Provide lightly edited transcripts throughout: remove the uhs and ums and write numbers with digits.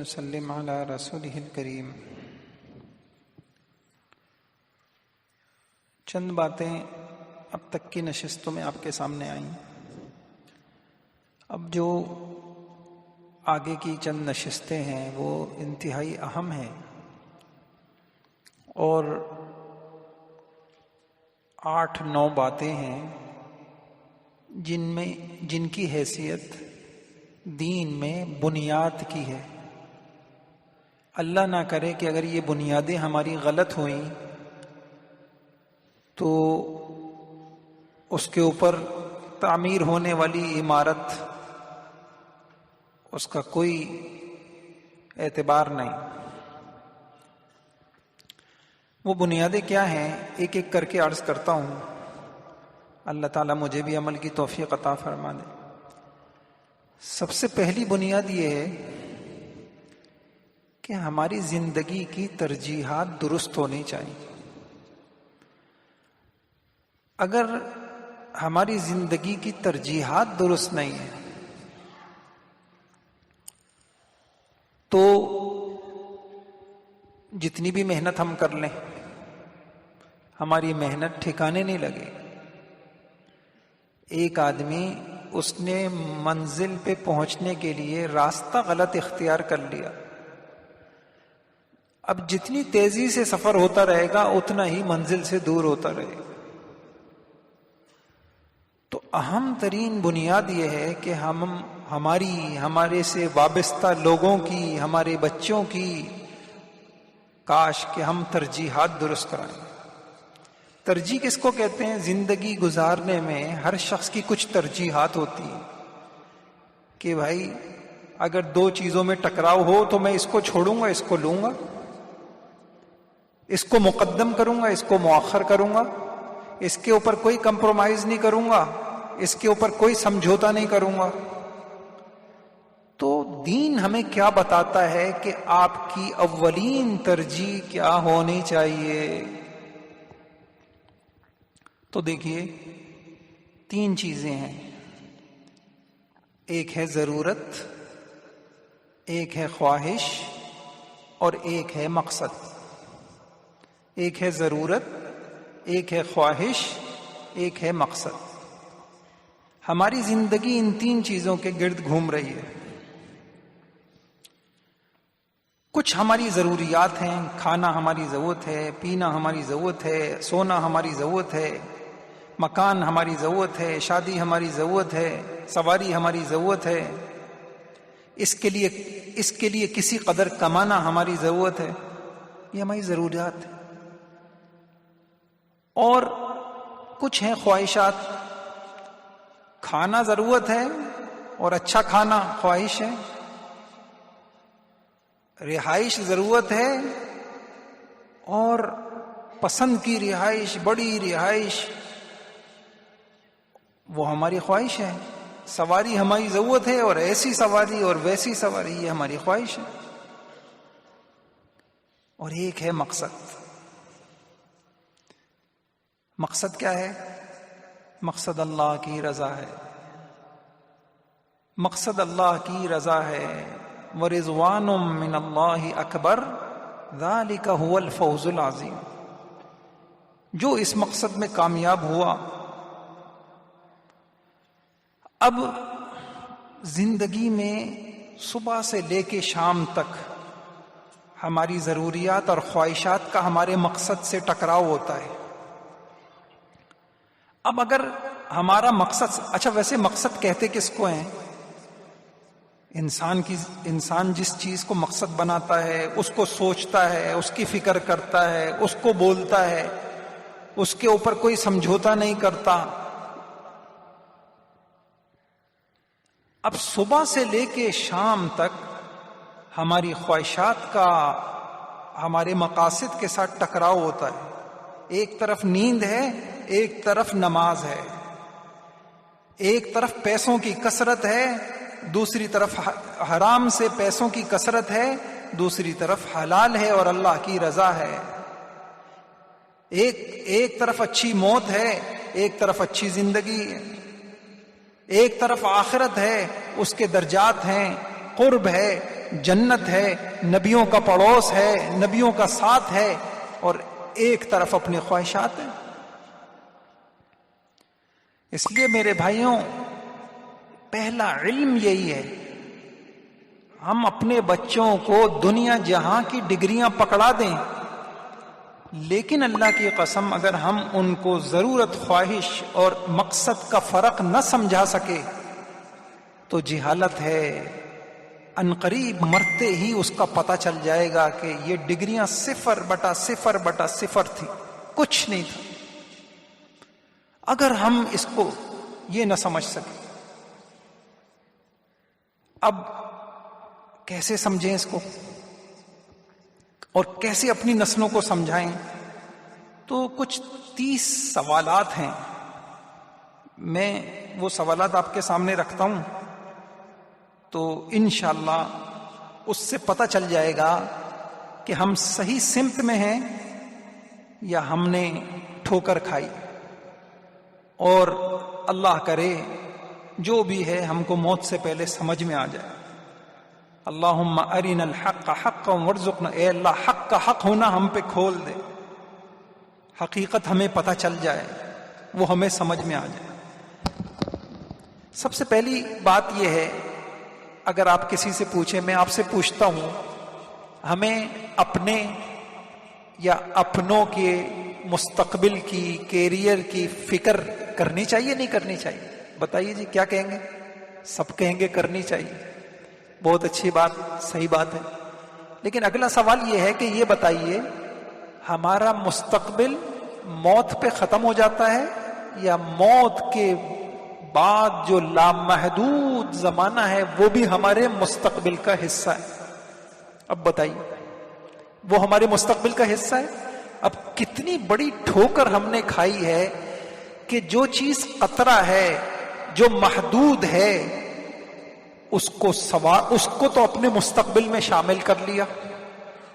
ونسلم على رسوله الكریم۔ چند باتیں اب تک کی نشستوں میں آپ کے سامنے آئیں۔ اب جو آگے کی چند نشستیں ہیں وہ انتہائی اہم ہیں اور 8-9 باتیں ہیں جن کی حیثیت دین میں بنیاد کی ہے۔ اللہ نہ کرے کہ اگر یہ بنیادیں ہماری غلط ہوئیں تو اس کے اوپر تعمیر ہونے والی عمارت اس کا کوئی اعتبار نہیں۔ وہ بنیادیں کیا ہیں ایک ایک کر کے عرض کرتا ہوں، اللہ تعالیٰ مجھے بھی عمل کی توفیق عطا فرما دے۔ سب سے پہلی بنیاد یہ ہے کہ ہماری زندگی کی ترجیحات درست ہونی چاہیے۔ اگر ہماری زندگی کی ترجیحات درست نہیں ہیں تو جتنی بھی محنت ہم کر لیں ہماری محنت ٹھکانے نہیں لگے۔ ایک آدمی اس نے منزل پہ پہنچنے کے لیے راستہ غلط اختیار کر لیا، اب جتنی تیزی سے سفر ہوتا رہے گا اتنا ہی منزل سے دور ہوتا رہے گا۔ تو اہم ترین بنیاد یہ ہے کہ ہمارے سے وابستہ لوگوں کی، ہمارے بچوں کی کاش کہ ہم ترجیحات درست کرائیں۔ ترجیح کس کو کہتے ہیں؟ زندگی گزارنے میں ہر شخص کی کچھ ترجیحات ہوتی ہیں کہ بھائی اگر 2 چیزوں میں ٹکراؤ ہو تو میں اس کو چھوڑوں گا، اس کو لوں گا، اس کو مقدم کروں گا، اس کو مؤخر کروں گا، اس کے اوپر کوئی کمپرومائز نہیں کروں گا، اس کے اوپر کوئی سمجھوتا نہیں کروں گا۔ تو دین ہمیں کیا بتاتا ہے کہ آپ کی اولین ترجیح کیا ہونی چاہیے؟ تو دیکھیے 3 چیزیں ہیں، ایک ہے ضرورت، ایک ہے خواہش اور ایک ہے مقصد۔ ایک ہے ضرورت، ایک ہے خواہش، ایک ہے مقصد۔ ہماری زندگی ان 3 چیزوں کے گرد گھوم رہی ہے۔ کچھ ہماری ضروریات ہیں، کھانا ہماری ضرورت ہے، پینا ہماری ضرورت ہے، سونا ہماری ضرورت ہے، مکان ہماری ضرورت ہے، شادی ہماری ضرورت ہے، سواری ہماری ضرورت ہے، اس کے لیے کسی قدر کمانا ہماری ضرورت ہے۔ یہ ہماری ضروریات ہیں۔ اور کچھ ہیں خواہشات، کھانا ضرورت ہے اور اچھا کھانا خواہش ہے، رہائش ضرورت ہے اور پسند کی رہائش، بڑی رہائش وہ ہماری خواہش ہے، سواری ہماری ضرورت ہے اور ایسی سواری اور ویسی سواری یہ ہماری خواہش ہے۔ اور ایک ہے مقصد۔ مقصد کیا ہے؟ مقصد اللہ کی رضا ہے، مقصد اللہ کی رضا ہے۔ وَرِضْوَانٌ مِّنَ اللَّهِ أَكْبَرُ ذَلِكَ هُوَ الْفَوْزُ الْعَظِيمُ۔ جو اس مقصد میں کامیاب ہوا، اب زندگی میں صبح سے لے کے شام تک ہماری ضروریات اور خواہشات کا ہمارے مقصد سے ٹکراؤ ہوتا ہے۔ اب اگر ہمارا مقصد، اچھا ویسے مقصد کہتے کس کو ہیں؟ انسان جس چیز کو مقصد بناتا ہے، اس کو سوچتا ہے، اس کی فکر کرتا ہے، اس کو بولتا ہے، اس کے اوپر کوئی سمجھوتا نہیں کرتا۔ اب صبح سے لے کے شام تک ہماری خواہشات کا ہمارے مقاصد کے ساتھ ٹکراؤ ہوتا ہے۔ ایک طرف نیند ہے، ایک طرف نماز ہے، ایک طرف پیسوں کی کثرت ہے، دوسری طرف حرام سے پیسوں کی کثرت ہے، دوسری طرف حلال ہے اور اللہ کی رضا ہے۔ ایک طرف اچھی موت ہے، ایک طرف اچھی زندگی ہے، ایک طرف آخرت ہے، اس کے درجات ہیں، قرب ہے، جنت ہے، نبیوں کا پڑوس ہے، نبیوں کا ساتھ ہے، اور ایک طرف اپنی خواہشات ہیں۔ اس لیے میرے بھائیوں، پہلا علم یہی ہے، ہم اپنے بچوں کو دنیا جہاں کی ڈگریاں پکڑا دیں، لیکن اللہ کی قسم اگر ہم ان کو ضرورت، خواہش اور مقصد کا فرق نہ سمجھا سکے تو جہالت ہے۔ عنقریب مرتے ہی اس کا پتہ چل جائے گا کہ یہ ڈگریاں 0/0/0 تھی، کچھ نہیں تھا۔ اگر ہم اس کو یہ نہ سمجھ سکے، اب کیسے سمجھیں اس کو اور کیسے اپنی نسلوں کو سمجھائیں؟ تو کچھ 30 سوالات ہیں، میں وہ سوالات آپ کے سامنے رکھتا ہوں، تو انشاءاللہ اس سے پتہ چل جائے گا کہ ہم صحیح سمت میں ہیں یا ہم نے ٹھوکر کھائی، اور اللہ کرے جو بھی ہے ہم کو موت سے پہلے سمجھ میں آ جائے۔ اللہم ارنا الحق حقا وارزقنا، اے اللہ حق کا حق ہونا ہم پہ کھول دے، حقیقت ہمیں پتہ چل جائے، وہ ہمیں سمجھ میں آ جائے۔ سب سے پہلی بات یہ ہے، اگر آپ کسی سے پوچھیں، میں آپ سے پوچھتا ہوں، ہمیں اپنے یا اپنوں کے مستقبل کی، کیریئر کی فکر کرنی چاہیے نہیں کرنی چاہیے؟ بتائیے جی، کیا کہیں گے؟ سب کہیں گے کرنی چاہیے۔ بہت اچھی بات، صحیح بات ہے، لیکن اگلا سوال یہ ہے کہ یہ بتائیے، ہمارا مستقبل موت پہ ختم ہو جاتا ہے یا موت کے بعد جو لامحدود زمانہ ہے وہ بھی ہمارے مستقبل کا حصہ ہے؟ اب بتائیے، وہ ہمارے مستقبل کا حصہ ہے؟ اب کتنی بڑی ٹھوکر ہم نے کھائی ہے کہ جو چیز قطرہ ہے، جو محدود ہے، اس کو تو اپنے مستقبل میں شامل کر لیا،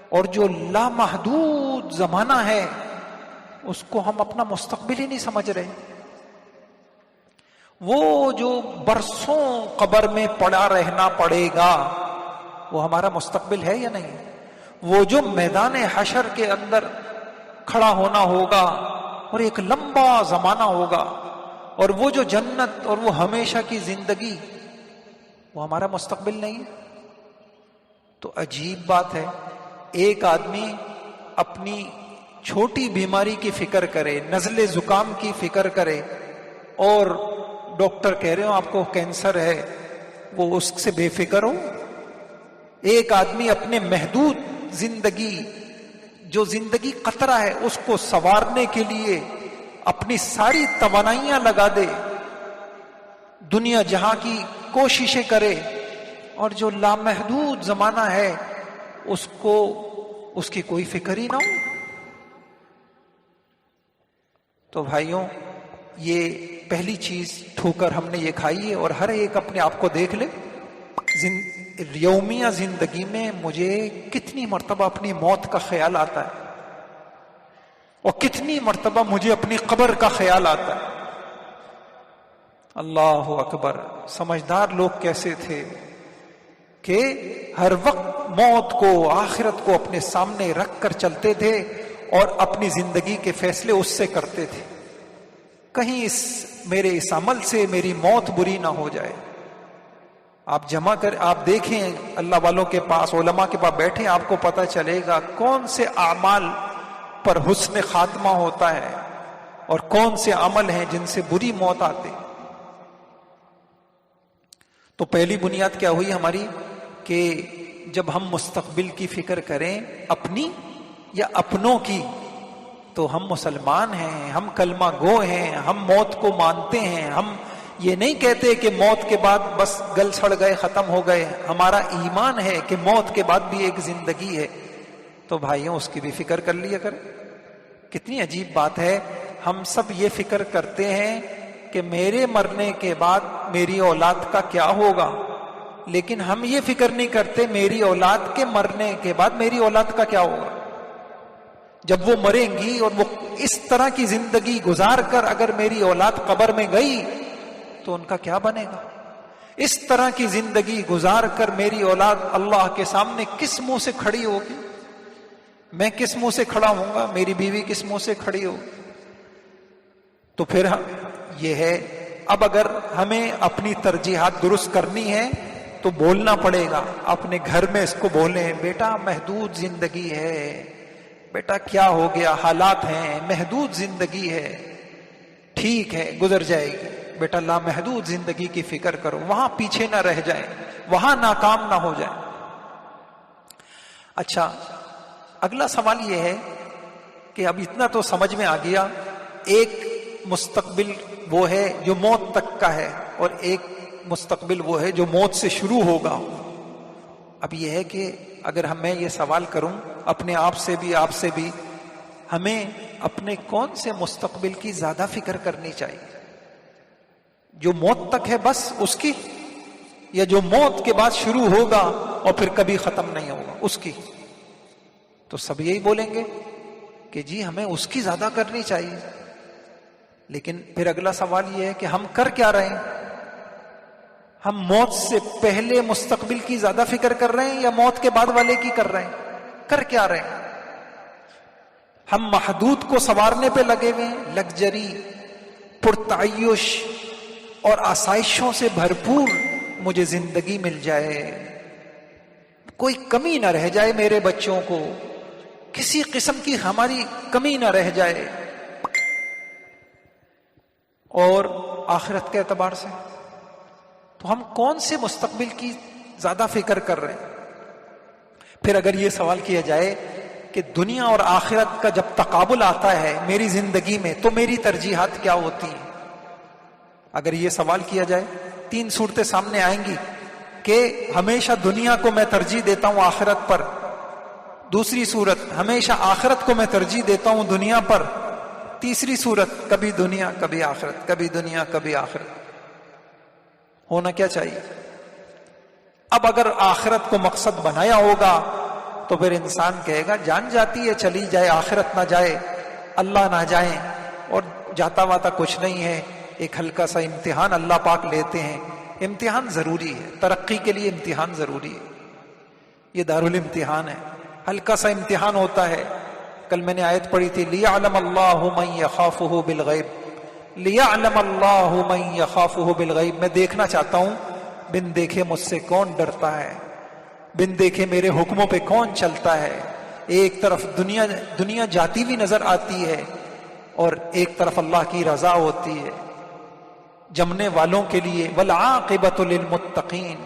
اور جو لامحدود زمانہ ہے اس کو ہم اپنا مستقبل ہی نہیں سمجھ رہے۔ وہ جو برسوں قبر میں پڑا رہنا پڑے گا وہ ہمارا مستقبل ہے یا نہیں؟ وہ جو میدان حشر کے اندر کھڑا ہونا ہوگا اور ایک لمبا زمانہ ہوگا، اور وہ جو جنت اور وہ ہمیشہ کی زندگی، وہ ہمارا مستقبل نہیں ہے؟ تو عجیب بات ہے، ایک آدمی اپنی چھوٹی بیماری کی فکر کرے، نزلے زکام کی فکر کرے، اور ڈاکٹر کہہ رہے ہو آپ کو کینسر ہے، وہ اس سے بے فکر ہو۔ ایک آدمی اپنے محدود زندگی، جو زندگی قطرہ ہے، اس کو سنوارنے کے لیے اپنی ساری توانائیاں لگا دے، دنیا جہاں کی کوششیں کرے، اور جو لامحدود زمانہ ہے اس کو، اس کی کوئی فکر ہی نہ ہو۔ تو بھائیوں، یہ پہلی چیز ٹھوکر ہم نے یہ کھائی ہے، اور ہر ایک اپنے آپ کو دیکھ لے، یومیہ زندگی میں مجھے کتنی مرتبہ اپنی موت کا خیال آتا ہے، اور کتنی مرتبہ مجھے اپنی قبر کا خیال آتا ہے۔ اللہ اکبر! سمجھدار لوگ کیسے تھے کہ ہر وقت موت کو، آخرت کو اپنے سامنے رکھ کر چلتے تھے، اور اپنی زندگی کے فیصلے اس سے کرتے تھے، کہیں میرے اس عمل سے میری موت بری نہ ہو جائے۔ آپ دیکھیں اللہ والوں کے پاس، علماء کے پاس بیٹھیں، آپ کو پتہ چلے گا کون سے اعمال پر حسن خاتمہ ہوتا ہے اور کون سے عمل ہیں جن سے بری موت آتی۔ تو پہلی بنیاد کیا ہوئی ہماری کہ جب ہم مستقبل کی فکر کریں، اپنی یا اپنوں کی، تو ہم مسلمان ہیں، ہم کلمہ گو ہیں، ہم موت کو مانتے ہیں، ہم یہ نہیں کہتے کہ موت کے بعد بس گل سڑ گئے، ختم ہو گئے۔ ہمارا ایمان ہے کہ موت کے بعد بھی ایک زندگی ہے۔ تو بھائیوں، اس کی بھی فکر کر لیا کریں۔ کتنی عجیب بات ہے، ہم سب یہ فکر کرتے ہیں کہ میرے مرنے کے بعد میری اولاد کا کیا ہوگا، لیکن ہم یہ فکر نہیں کرتے میری اولاد کے مرنے کے بعد میری اولاد کا کیا ہوگا۔ جب وہ مریں گی اور وہ اس طرح کی زندگی گزار کر اگر میری اولاد قبر میں گئی تو ان کا کیا بنے گا۔ اس طرح کی زندگی گزار کر میری اولاد اللہ کے سامنے کس منہ سے کھڑی ہوگی؟ میں کس منہ سے کھڑا ہوں گا؟ میری بیوی کس منہ سے کھڑی ہوگی؟ تو پھر یہ ہے، اب اگر ہمیں اپنی ترجیحات درست کرنی ہے تو بولنا پڑے گا، اپنے گھر میں اس کو بولیں، بیٹا محدود زندگی ہے، بیٹا کیا ہو گیا، حالات ہیں، محدود زندگی ہے، ٹھیک ہے گزر جائے گی، بیٹا لامحدود زندگی کی فکر کرو، وہاں پیچھے نہ رہ جائیں، وہاں ناکام نہ ہو جائیں۔ اچھا، اگلا سوال یہ ہے کہ اب اتنا تو سمجھ میں آ گیا، ایک مستقبل وہ ہے جو موت تک کا ہے، اور ایک مستقبل وہ ہے جو موت سے شروع ہوگا۔ اب یہ ہے کہ اگر میں یہ سوال کروں اپنے آپ سے بھی آپ سے بھی، ہمیں اپنے کون سے مستقبل کی زیادہ فکر کرنی چاہیے؟ جو موت تک ہے بس اس کی، یا جو موت کے بعد شروع ہوگا اور پھر کبھی ختم نہیں ہوگا اس کی؟ تو سب یہی بولیں گے کہ جی ہمیں اس کی زیادہ کرنی چاہیے۔ لیکن پھر اگلا سوال یہ ہے کہ ہم کر کیا رہے ہیں؟ ہم موت سے پہلے مستقبل کی زیادہ فکر کر رہے ہیں یا موت کے بعد والے کی کر رہے ہیں؟ کر کیا رہے ہیں؟ ہم محدود کو سنوارنے پہ لگے ہوئے ہیں، لگژری، پرتعیش اور آسائشوں سے بھرپور مجھے زندگی مل جائے، کوئی کمی نہ رہ جائے، میرے بچوں کو کسی قسم کی ہماری کمی نہ رہ جائے، اور آخرت کے اعتبار سے تو ہم کون سے مستقبل کی زیادہ فکر کر رہے ہیں؟ پھر اگر یہ سوال کیا جائے کہ دنیا اور آخرت کا جب تقابل آتا ہے میری زندگی میں تو میری ترجیحات کیا ہوتی ہیں؟ اگر یہ سوال کیا جائے، تین صورتیں سامنے آئیں گی کہ ہمیشہ دنیا کو میں ترجیح دیتا ہوں آخرت پر، دوسری صورت ہمیشہ آخرت کو میں ترجیح دیتا ہوں دنیا پر، تیسری صورت کبھی دنیا کبھی آخرت، کبھی دنیا کبھی آخرت۔ ہونا کیا چاہیے؟ اب اگر آخرت کو مقصد بنایا ہوگا تو پھر انسان کہے گا جان جاتی ہے چلی جائے، آخرت نہ جائے، اللہ نہ جائیں، اور جاتا واتا کچھ نہیں ہے، ایک ہلکا سا امتحان اللہ پاک لیتے ہیں۔ امتحان ضروری ہے، ترقی کے لیے امتحان ضروری ہے، یہ دارالامتحان ہے، ہلکا سا امتحان ہوتا ہے۔ کل میں نے آیت پڑھی تھی لِيَعْلَمَ اللَّهُ مَن يَخَافُهُ بِالْغَيْبِ، لِيَعْلَمَ اللَّهُ مَن يَخَافُهُ بِالْغَيْبِ، میں دیکھنا چاہتا ہوں بن دیکھے مجھ سے کون ڈرتا ہے، بن دیکھے میرے حکموں پہ کون چلتا ہے۔ ایک طرف دنیا جاتی بھی نظر آتی ہے اور ایک طرف اللہ کی رضا ہوتی ہے۔ جمنے والوں کے لیے وَالْعَاقِبَةُ لِلْمُتَّقِينَ،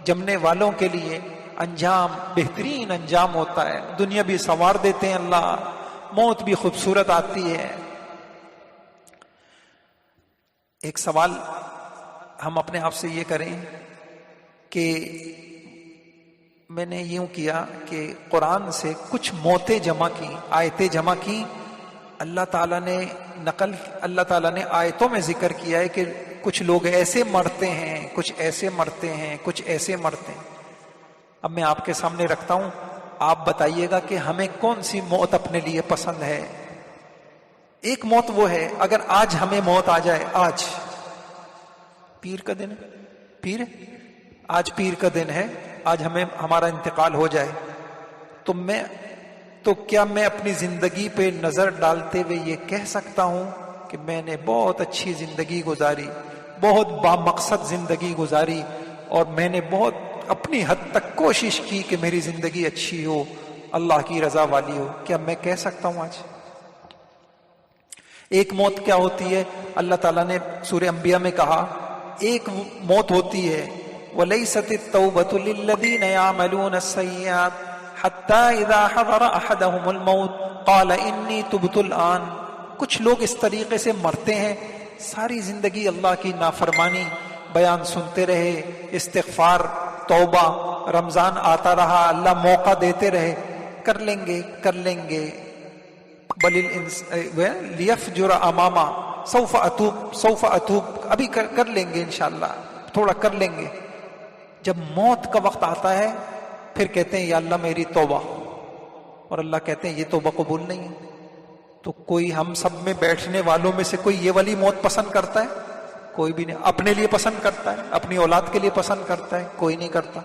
جمنے والوں کے لیے انجام بہترین انجام ہوتا ہے۔ دنیا بھی سنوار دیتے ہیں اللہ، موت بھی خوبصورت آتی ہے۔ ایک سوال ہم اپنے آپ سے یہ کریں کہ میں نے یوں کیا کہ قرآن سے کچھ موتیں جمع کی، آیتیں جمع کی، اللہ تعالیٰ نے آیتوں میں ذکر کیا ہے کہ کچھ لوگ ایسے مرتے ہیں، کچھ ایسے مرتے ہیں، کچھ ایسے مرتے ہیں۔ اب میں آپ کے سامنے رکھتا ہوں، آپ بتائیے گا کہ ہمیں کون سی موت اپنے لیے پسند ہے۔ ایک موت وہ ہے اگر آج ہمیں موت آ جائے، آج پیر کا دن ہے، آج پیر کا دن ہے، آج ہمارا انتقال ہو جائے تو کیا میں اپنی زندگی پہ نظر ڈالتے ہوئے یہ کہہ سکتا ہوں کہ میں نے بہت اچھی زندگی گزاری، بہت بامقصد زندگی گزاری، اور میں نے بہت اپنی حد تک کوشش کی کہ میری زندگی اچھی ہو، اللہ کی رضا والی ہو؟ کیا میں کہہ سکتا ہوں آج؟ ایک موت کیا ہوتی ہے؟ اللہ تعالیٰ نے سورہ انبیاء میں کہا ایک موت ہوتی ہے وَلَيْسَتِ التَّوْبَةُ لِلَّذِينَ يَعْمَلُونَ السَّيِّئَاتِ حَتَّى إِذَا حَضَرَ أَحَدَهُمُ الْمَوْتُ قَالَ إِنِّي تُبْتُ الْآنَ۔ کچھ لوگ اس طریقے سے مرتے ہیں، ساری زندگی اللہ کی نافرمانی بیان سنتے رہے، استغفار، توبہ، رمضان آتا رہا، اللہ موقع دیتے رہے، کر لیں گے بل لیفجر اماما سوف اتوب، ابھی کر لیں گے انشاءاللہ، تھوڑا کر لیں گے۔ جب موت کا وقت آتا ہے پھر کہتے ہیں یا اللہ میری توبہ، اور اللہ کہتے ہیں یہ توبہ قبول نہیں ہے۔ تو کوئی ہم سب میں بیٹھنے والوں میں سے کوئی یہ والی موت پسند کرتا ہے؟ کوئی بھی نہیں. اپنے لیے پسند کرتا ہے, اپنی اولاد کے لیے پسند کرتا ہے, کوئی نہیں کرتا.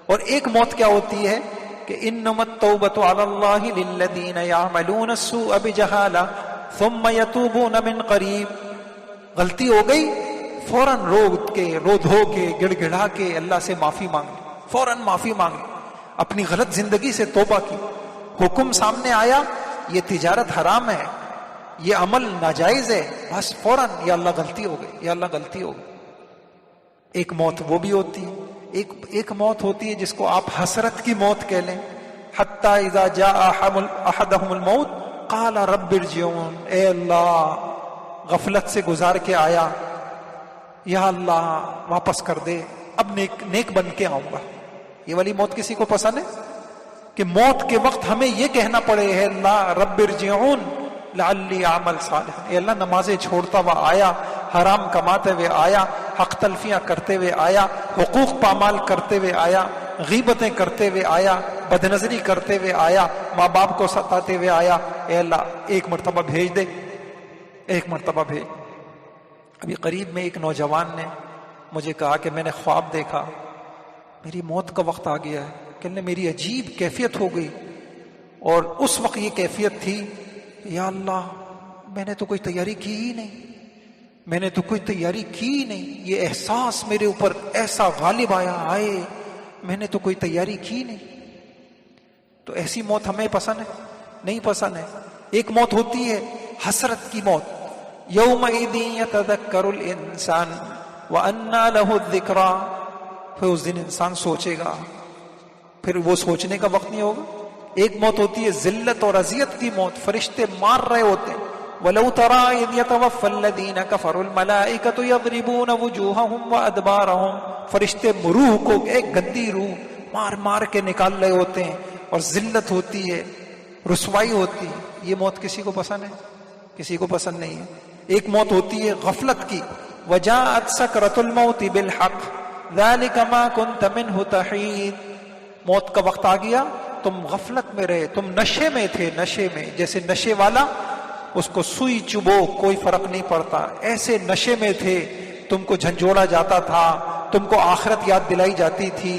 اور ایک موت کیا ہوتی ہے کہ انما التوبۃ علی اللہ للذین یعملون السوء بجہالہ ثم یتوبون من قریب. غلطی ہو گئی, فوراً رو دھو کے گڑ گڑا کے اللہ سے معافی مانگی, فوراً معافی مانگی, اپنی غلط زندگی سے توبہ کی. حکم سامنے آیا یہ تجارت حرام ہے, یہ عمل ناجائز ہے, بس فوراً یا اللہ غلطی ہو گئی, یا اللہ غلطی ہو گئی. ایک موت وہ بھی ہوتی ہے. ایک موت ہوتی ہے جس کو آپ حسرت کی موت کہہ لیں. حتی اذا جاء احدهم الموت قال رب ارجعون. اے اللہ غفلت سے گزار کے آیا, یا اللہ واپس کر دے, اب نیک بن کے آؤں گا. یہ والی موت کسی کو پسند ہے کہ موت کے وقت ہمیں یہ کہنا پڑے ہے اللہ رب ارجعون لعلی اعمل صالحا. اے اللہ نمازیں چھوڑتا ہوا آیا, حرام کماتے ہوئے آیا, حق تلفیاں کرتے ہوئے آیا, حقوق پامال کرتے ہوئے آیا, غیبتیں کرتے ہوئے آیا, بدنظری کرتے ہوئے آیا, ماں باپ کو ستاتے ہوئے آیا. اے اللہ ایک مرتبہ بھیج دے, ایک مرتبہ بھیج. ابھی قریب میں ایک نوجوان نے مجھے کہا کہ میں نے خواب دیکھا, میری موت کا وقت آ گیا ہے. کہنے میری عجیب کیفیت ہو گئی, اور اس وقت یہ کیفیت تھی یا اللہ میں نے تو کوئی تیاری کی ہی نہیں, میں نے تو کوئی تیاری کی ہی نہیں. یہ احساس میرے اوپر ایسا غالب آیا آئے, میں نے تو کوئی تیاری کی نہیں. تو ایسی موت ہمیں پسند ہے؟ نہیں پسند ہے. ایک موت ہوتی ہے حسرت کی موت. یومئذ یتذکر الانسان وانى له الذکریٰ. پھر اس دن انسان سوچے گا, پھر وہ سوچنے کا وقت نہیں ہوگا. ایک موت ہوتی ہے ذلت اور اذیت کی موت, فرشتے مار رہے ہوتے ہیں. وَلَوْ تَرَىٰ إِذْ يَتَوَفَّى الَّذِينَ كَفَرُوا الْمَلَائِكَةُ يَضْرِبُونَ وُجُوهَهُمْ وَأَدْبَارَهُمْ. فرشتے روح کو, ایک گندی روح مار مار کے نکال رہے ہوتے ہیں, اور ذلت ہوتی ہے, رسوائی ہوتی ہے. یہ موت کسی کو پسند ہے؟ کسی کو پسند نہیں ہے. ایک موت ہوتی ہے غفلت کی. وَجَاءَتْ سَكْرَةُ الْمَوْتِ بِالْحَقِّ ذَلِكَ مَا كُنْتَ مِنْهُ تَحِيدُ. موت کا وقت آ گیا, تم غفلت میں رہے, تم نشے میں تھے, نشے میں. جیسے نشے والا اس کو سوئی چبو کوئی فرق نہیں پڑتا, ایسے نشے میں تھے. تم کو جھنجھوڑا جاتا تھا, تم کو آخرت یاد دلائی جاتی تھی,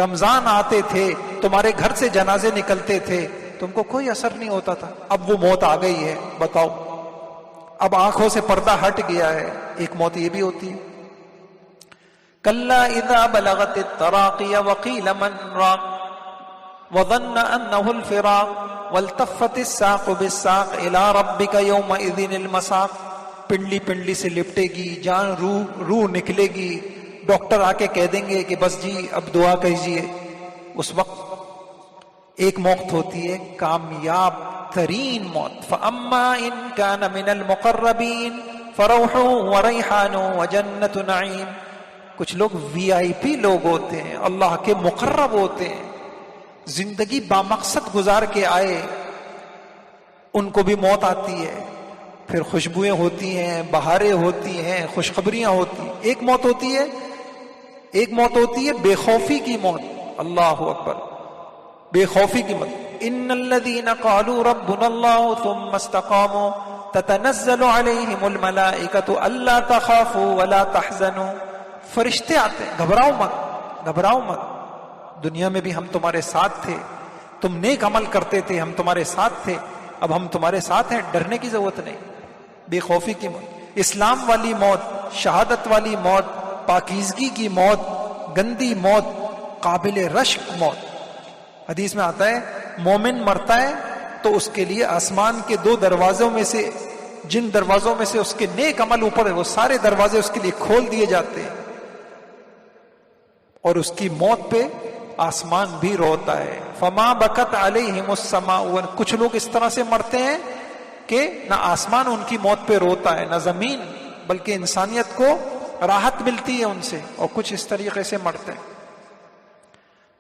رمضان آتے تھے, تمہارے گھر سے جنازے نکلتے تھے, تم کو کوئی اثر نہیں ہوتا تھا. اب وہ موت آ گئی ہے, بتاؤ اب آنکھوں سے پردہ ہٹ گیا ہے. ایک موت یہ بھی ہوتی ہے. کلا اذا بلغت التراقی وقیل من راق وظن انه الفراق والتفت الساق بالساق الى ربك يومئذ المساق. پنڈلی پنڈلی سے لپٹے گی, جان روح نکلے گی. ڈاکٹر آ کے کہہ دیں گے کہ بس جی اب دعا کیجیے. اس وقت ایک موت ہوتی ہے کامیاب ترین موت. فاما ان كان من المقربین فروح وریحان وجنت نعیم. کچھ لوگ وی آئی پی لوگ ہوتے ہیں, اللہ کے مقرب ہوتے ہیں, زندگی بامقصد گزار کے آئے, ان کو بھی موت آتی ہے. پھر خوشبوئیں ہوتی ہیں, بہاریں ہوتی ہیں, خوشخبریاں ہوتی ہیں. ایک موت ہوتی ہے, ایک موت ہوتی ہے بے خوفی کی موت. اللہ اکبر, بے خوفی کی موت. ان الذين قالوا ربنا الله ثم استقاموا تتنزل عليهم الملائكة الا تخافوا ولا تحزنوا. فرشتے آتے ہیں, گھبراؤ مت, گھبراؤ مت. دنیا میں بھی ہم تمہارے ساتھ تھے, تم نیک عمل کرتے تھے, ہم تمہارے ساتھ تھے, اب ہم تمہارے ساتھ ہیں, ڈرنے کی ضرورت نہیں. بے خوفی کی موت, اسلام والی موت, شہادت والی موت, پاکیزگی کی موت, گندی موت, قابل رشک موت. حدیث میں آتا ہے مومن مرتا ہے تو اس کے لیے آسمان کے 2 دروازوں میں سے, جن دروازوں میں سے اس کے نیک عمل اوپر ہے, وہ سارے دروازے اس کے لیے کھول دیے جاتے ہیں, اور اس کی موت پہ آسمان بھی روتا ہے. فما بکت علیہم السماء. کچھ لوگ اس طرح سے مرتے ہیں کہ نہ آسمان ان کی موت پہ روتا ہے, نہ زمین, بلکہ انسانیت کو راحت ملتی ہے ان سے, اور کچھ اس طریقے سے مرتے ہیں.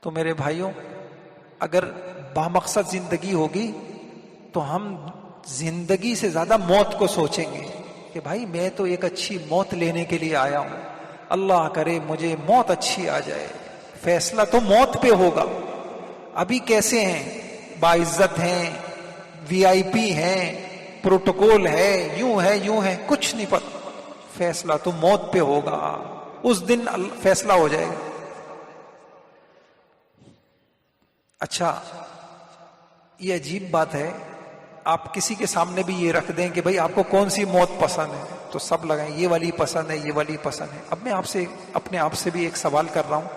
تو میرے بھائیوں, اگر بامقصد زندگی ہوگی تو ہم زندگی سے زیادہ موت کو سوچیں گے کہ بھائی میں تو ایک اچھی موت لینے کے لیے آیا ہوں, اللہ کرے مجھے موت اچھی آ جائے. فیصلہ تو موت پہ ہوگا. ابھی کیسے ہیں, باعزت ہیں, وی آئی پی ہیں, پروٹوکول ہے, یوں ہے یوں ہے, کچھ نہیں پتہ. فیصلہ تو موت پہ ہوگا، اس دن فیصلہ ہو جائے گا۔ اچھا یہ عجیب بات ہے، آپ کسی کے سامنے بھی یہ رکھ دیں کہ بھئی آپ کو کون سی موت پسند ہے، تو سب لگائیں یہ والی پسند ہے، یہ والی پسند ہے۔ اب میں آپ سے اپنے آپ سے بھی ایک سوال کر رہا ہوں،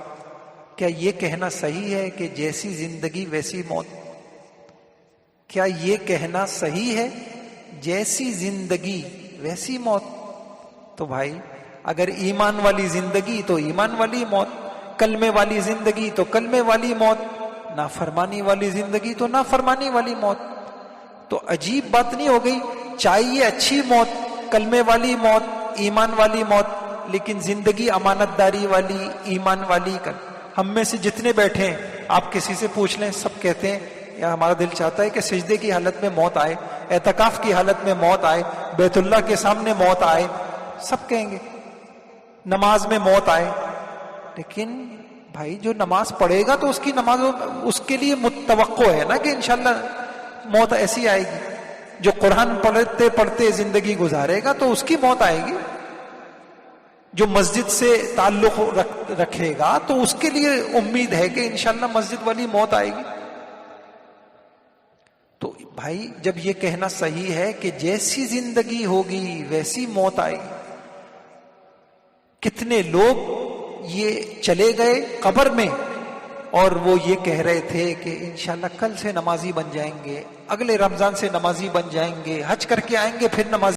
کیا یہ کہنا صحیح ہے کہ جیسی زندگی ویسی موت؟ کیا یہ کہنا صحیح ہے جیسی زندگی ویسی موت؟ تو بھائی اگر ایمان والی زندگی تو ایمان والی موت، کلمے والی زندگی تو کلمے والی موت، نافرمانی والی زندگی تو نافرمانی والی موت۔ تو عجیب بات نہیں ہو گئی؟ چاہیے اچھی موت، کلمے والی موت، ایمان والی موت، لیکن زندگی امانت داری والی، ایمان والی۔ ہم میں سے جتنے بیٹھے ہیں آپ کسی سے پوچھ لیں، سب کہتے ہیں یا ہمارا دل چاہتا ہے کہ سجدے کی حالت میں موت آئے، اعتکاف کی حالت میں موت آئے، بیت اللہ کے سامنے موت آئے، سب کہیں گے نماز میں موت آئے۔ لیکن بھائی جو نماز پڑھے گا تو اس کی نماز اس کے لیے متوقع ہے نا کہ انشاءاللہ موت ایسی آئے گی۔ جو قرآن پڑھتے پڑھتے زندگی گزارے گا تو اس کی موت آئے گی۔ جو مسجد سے تعلق رکھے گا تو اس کے لیے امید ہے کہ انشاءاللہ مسجد والی موت آئے گی۔ تو بھائی جب یہ کہنا صحیح ہے کہ جیسی زندگی ہوگی ویسی موت آئے گی، کتنے لوگ یہ چلے گئے قبر میں اور وہ یہ کہہ رہے تھے کہ انشاءاللہ کل سے نمازی بن جائیں گے، اگلے رمضان سے نمازی بن جائیں گے، حج کر کے آئیں گے پھر نمازی